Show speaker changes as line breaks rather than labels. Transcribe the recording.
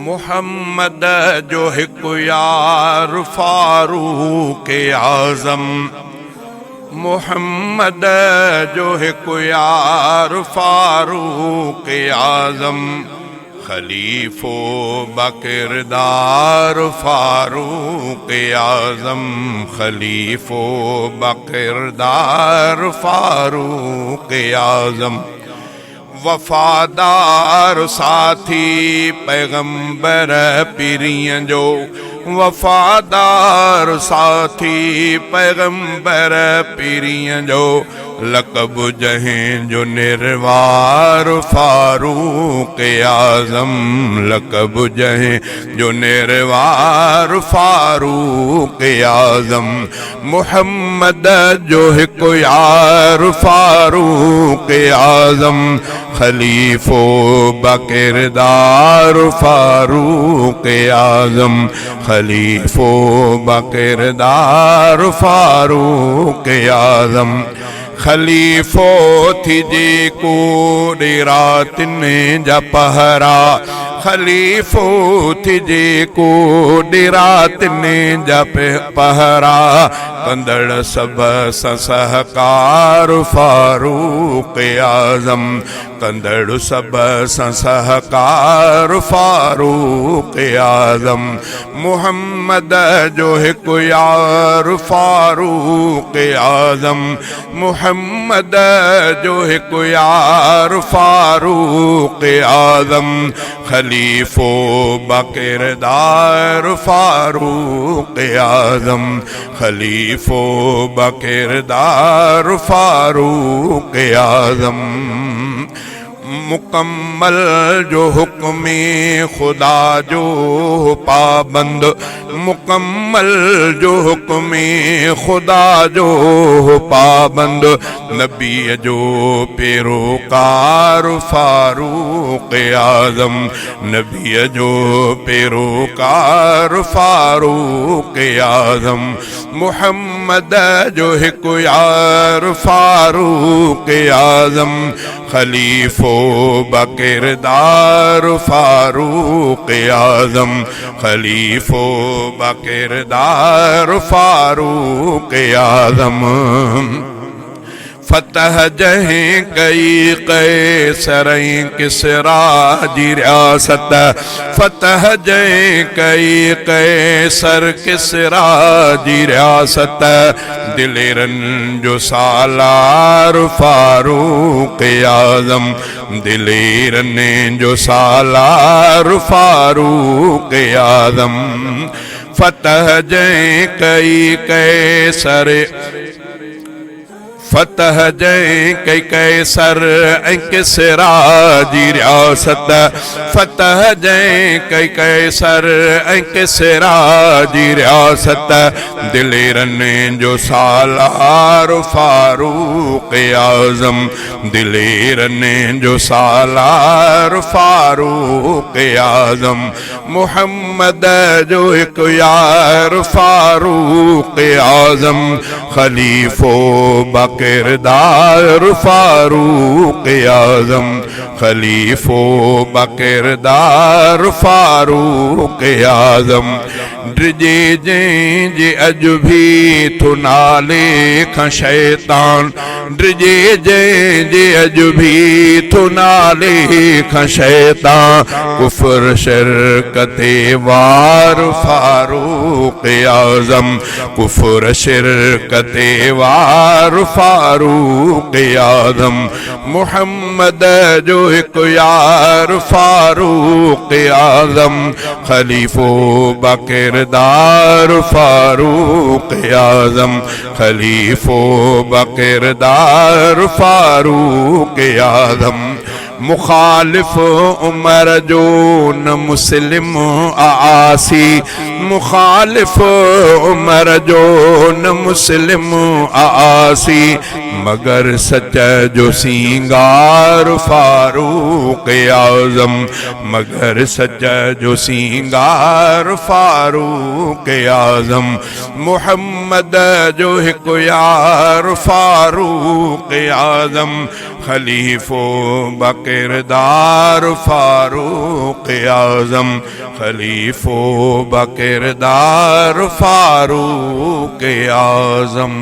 मुहम्मद जो हिकु यार फारूक आज़म, मुहम्मद जो हिकु यार फारूक आज़म, खलीफो बकिरदार फारूक आज़म, खलीफो बकिरदार फारूक आज़म, वफादार साथी पैगंबर पीरियं जो, वफादार साथी पैगंबर पीरियं जो, लक़ब जहें जो निर्वार फारूक आज़म, लक़ब जहें जो निर्वार फारूक आज़म, मुहम्मद जो हिकु यार फारूक आज़म, खलीफो बकिरदार फारूक आज़म, खलीफो बकिरदार फारूक आज़म, खलीफो थी जेको ॾेरातिन जा पहरा, खलीफो थी जेको ॾेरातिन जा पहरा, कंदड़ सब सहकार फारूक आज़म, कंदड़ सब सहकार फारूक आज़म, मुहम्मद जो हिकु यार फारूक आज़म, मुहम्मद जो हिकु यार फारूक आज़म, खलीफो बकिरदार फारूक आज़म, खलीफो बकिरदार फारूक आज़म, मुकम्मल जो हुक्मे खुदा जो पाबंद, मुकम्मल जो हुक्मे खुदा जो पाबंद, नबी जो पैरोकार फारूक आज़म, नबी जो पैरोकार फारूक आज़म, मुहम्मद जो हिकु यार फारूक आज़म, खलीफो बकिरदार फारूक आज़म, खलीफो बकिरदार फारूक आज़म, फतह जहें कई कैसरैं किसरा जी रियासत, फतह जहें कई कैसर किसरा जी रियासत, दिलेरन जो सालार फारूक आज़म, दिलेरन जो सालार फारूक आज़म, फतह जहें कई कैसर, फतह जय कई कैसर किसरा जी रियासत, फतह जय कई कैसर किसरा जी रियासत, दिलेरन जो सालार फारूक आज़म, दिलेरन जो सालार फारूक आज़म, मुहम्मद जो हिकु यार फारूक आज़म, खलीफो बकिरदार फारूक आज़म, खलीफो बकिरदार फारूक आज़म, ड्रिजे जे अज भी थो नाले खां शैतान, ड्रिजे जे अज भी थो नाले खां शैतान, कुफर शिरकते वार फारूक आज़म, कुफर शिरकते वार फारूक आज़म, मुहम्मद जो हिकु यार फारूक आज़म, खलीफो बकिरदार फारूक आज़म, खलीफो बकिरदार फारूक आज़म, मुखालिफ उमर जो न मुस्लिम आसी, मुखालिफ उमर जो न मुस्लिम आसी, मगर सच जो सिंगार फारूक आज़म, मगर सच जो सिंगार फारूक आज़म, मुहम्मद जो हिकु यार फारूक आज़म, खलीफो बकिरदार फारूक आज़म, खलीफो बकिरदार फारूक आज़म।